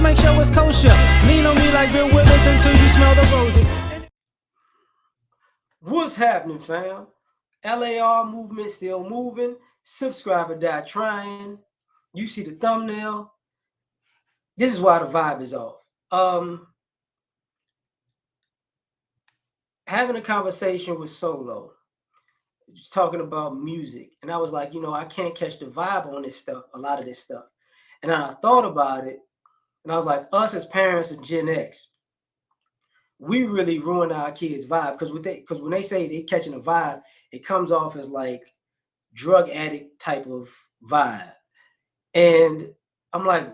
make sure it's kosher. Lean on me like Bill Withers until you smell the roses. What's happening, fam? L.A.R. movement still moving. Subscriber died trying. You see the thumbnail. This is why the vibe is off. Having a conversation with Solo, talking about music, and I was like, I can't catch the vibe on this stuff, a lot of this stuff. And then I thought about it, and I was like, us as parents of Gen X, we really ruined our kids' vibe because when they say they catching a vibe, it comes off as like drug addict type of vibe. And I'm like,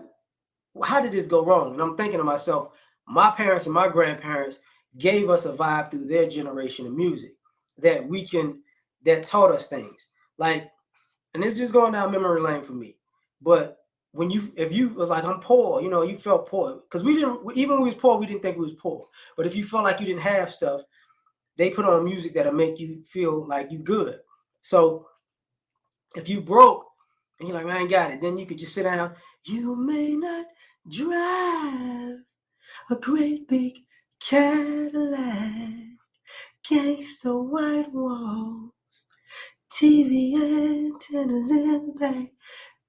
how did this go wrong? And I'm thinking to myself, my parents and my grandparents gave us a vibe through their generation of music that that taught us things. Like, and it's just going down memory lane for me. But if you was like, I'm poor, you felt poor. Because even when we was poor, we didn't think we was poor. But if you felt like you didn't have stuff, they put on music that'll make you feel like you good. So if you broke and you're like, I ain't got it, then you could just sit down. You may not drive a great big Cadillac, gangster white walls, TV antennas in the back.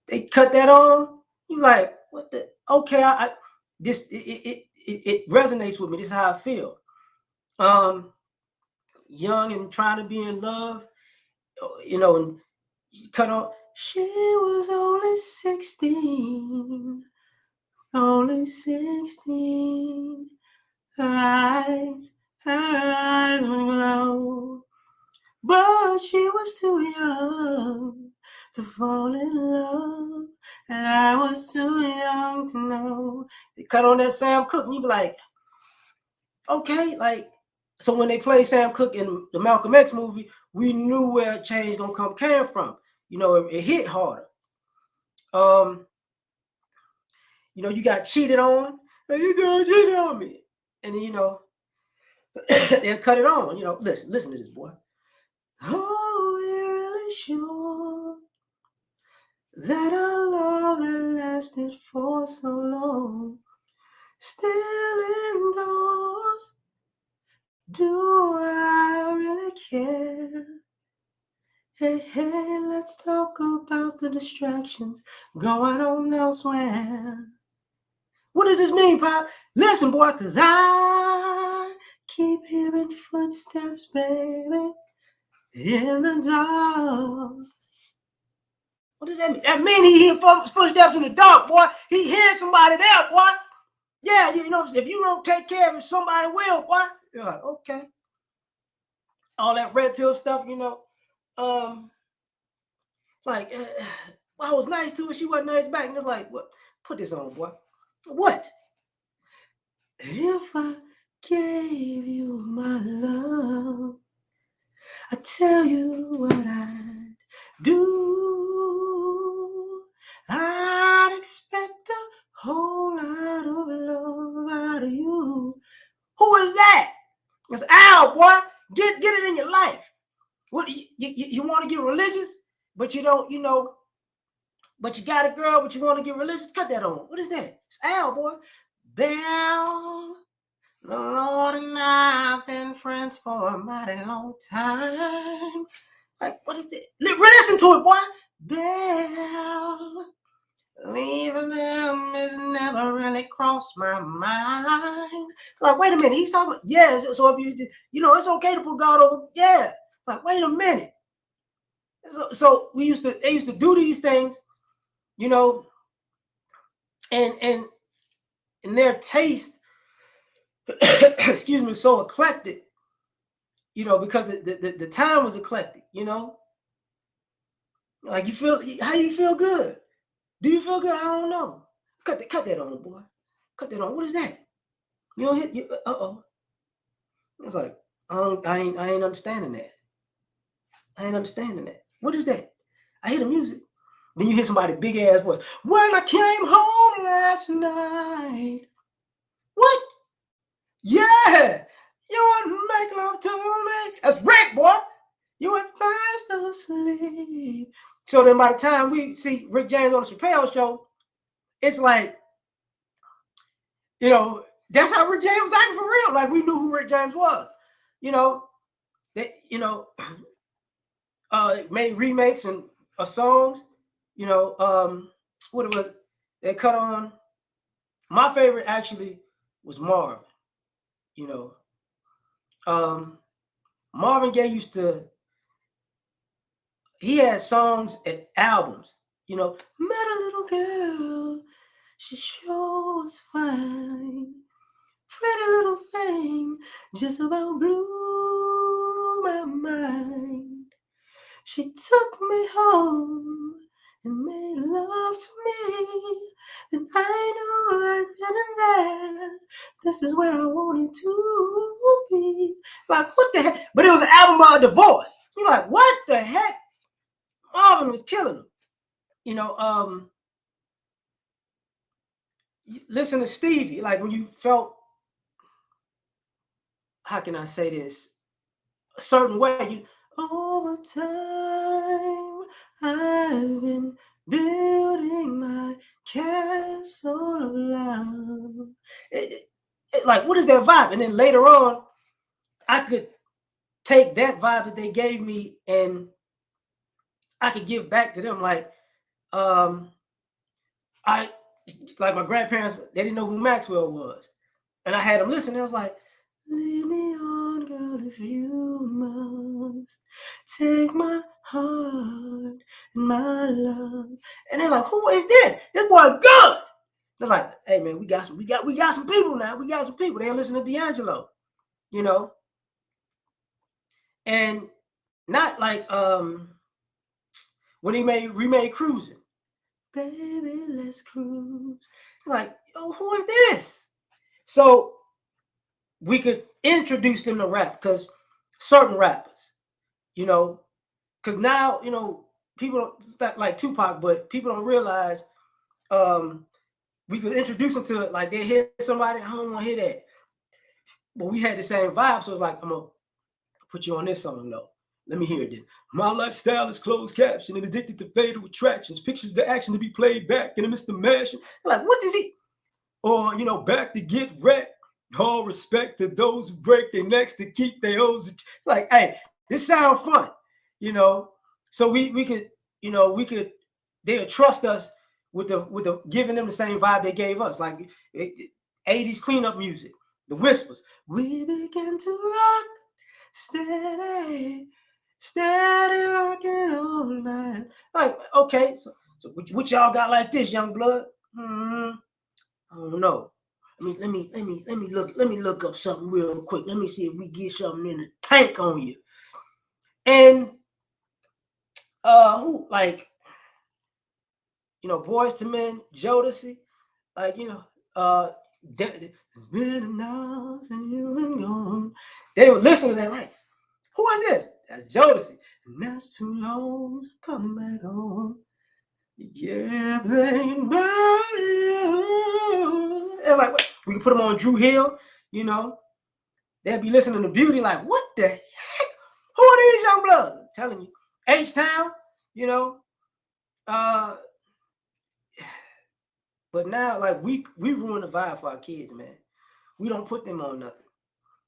They cut that on. You like, what the? Okay, it resonates with me. This is how I feel. Young and trying to be in love, and cut on. She was only 16, only 16. Her eyes would glow, but she was too young to fall in love, and I was too young to know. They cut on that Sam Cooke, and you be like, okay, like, so when they play Sam Cooke in the Malcolm X movie, we knew where change came from. It hit harder. You got cheated on, and you girl cheated on me, and then they'll cut it on. Listen to this, boy. Oh, we're really sure that our love that lasted for so long still indoors. Do I really care? Hey, let's talk about the distractions going on elsewhere. What does this mean, Pop? Listen, boy, because I keep hearing footsteps, baby, in the dark. What does that mean? That mean he hear footsteps in the dark, boy. He hears somebody there, boy. Yeah, if you don't take care of him, somebody will, boy. You're like, okay. All that red pill stuff, like, I was nice to her, she wasn't nice back. And it's like, what? Put this on, boy. What? If I gave you my love, I tell you what I'd do. I'd expect a whole lot of love out of you. Who is that? It's Al, boy. Get it in your life. What you want to get religious, but you don't, but you got a girl, but you want to get religious? Cut that on. What is that? It's Al, boy. Bell, the Lord and I have been friends for a mighty long time. Like, what is it? Listen to it, boy. Bell, leaving them has never really crossed my mind. Like, wait a minute, he's talking about, yeah, so if it's okay to put God over, yeah. Like, wait a minute. So they used to do these things, and their taste, excuse me, so eclectic, because the time was eclectic, like how you feel good? Do you feel good? I don't know. Cut that on, boy. Cut that on. What is that? You don't hit you. It's like I ain't understanding that. I ain't understanding that. What is that? I hear the music. Then you hear somebody big ass voice. When I came home last night. What? Yeah. You wouldn't make love to me. That's Rick, boy. You went fast asleep. So then by the time we see Rick James on the Chappelle show, it's like You know, that's how Rick James was acting for real. Like we knew who Rick James was. You know, they made remakes and of songs. You know, what it was they cut on. My favorite actually was Marvin. You know, Marvin Gaye used to. He had songs and albums. You know, met a little girl. She sure was fine. Pretty little thing, just about blew my mind. She took me home and made love to me. And I knew right then and there, this is where I wanted to be. Like, what the heck? But it was an album about a divorce. You're like, what the heck? Marvin was killing him. You know, listen to Stevie. Like, when you felt, how can I say this? A certain way. Over time, I've been building my castle of love. Like, what is that vibe? And then later on, I could take that vibe that they gave me and I could give back to them. Like, I like my grandparents, they didn't know who Maxwell was. And I had them listen. I was like, lead me on, girl, if you must. Take my heart and my love. And they're like, who is this? This boy good. They're like, hey man, we got some people now. We got some people. They listen to D'Angelo, you know. And not like when he remade Cruising. Baby, let's cruise. Like, yo, who is this? So we could introduce them to rap because certain rappers, you know, because now, you know, people don't like Tupac, but people don't realize we could introduce them to it. Like they hear somebody, I don't want to hear that. But we had the same vibe. So it's like, I'm going to put you on this song, though. Let me hear it then. My lifestyle is closed caption and addicted to fatal attractions. Pictures the action to be played back in a Mr. Mash. Like, what is he? Or, you know, back to get wrecked. All respect to those who break their necks to keep their O's. Like, hey, this sounds fun, you know. So we could, you know, they'll trust us with the giving them the same vibe they gave us, like 80s cleanup music, the Whispers. We began to rock, steady, steady rocking all night. Like, okay, so what y'all got like this, young blood? I don't know. Let me look up something real quick. Let me see if we get something in the tank on you. And who like, you know, Boys to Men, Jodeci, like, you know, it's been an hour since you've been gone. They would listen to that like, who is this? That's Jodeci. And that's too long to come back home. Yeah, baby. And like, we can put them on Drew Hill, you know. They'll be listening to Beauty like, what the heck? Who are these young bloods? I'm telling you. H-Town, you know. But now, like, we ruin the vibe for our kids, man. We don't put them on nothing.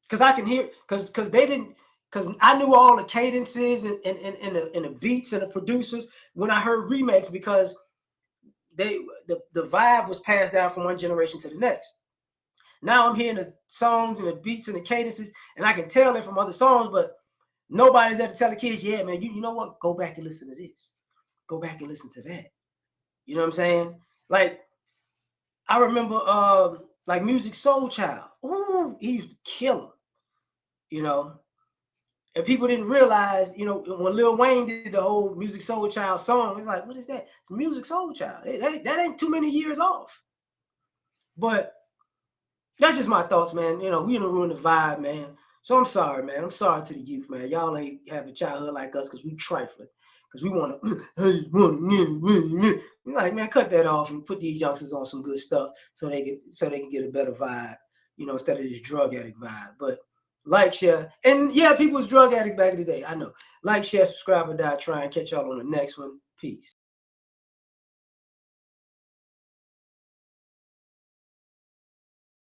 Because I can hear, because they didn't, because I knew all the cadences and the beats and the producers when I heard remakes, because the vibe was passed down from one generation to the next. Now I'm hearing the songs and the beats and the cadences, and I can tell they're from other songs, but nobody's there to tell the kids, yeah, man, you know what? Go back and listen to this. Go back and listen to that. You know what I'm saying? Like, I remember like Music Soul Child. Ooh, he used to kill him, you know. And people didn't realize, you know, when Lil Wayne did the whole Music Soul Child song, it's like, what is that? It's Music Soul Child. That ain't too many years off. But that's just my thoughts, man. You know, we done ruined the vibe, man. So I'm sorry, man. I'm sorry to the youth, man. Y'all ain't have a childhood like us because we trifling. Because we want to, like, man, cut that off and put these youngsters on some good stuff so they can get a better vibe, you know, instead of this drug addict vibe. But like, share, and yeah, people was drug addicts back in the day. I know. Like, share, subscribe, or die. Try and catch y'all on the next one. Peace.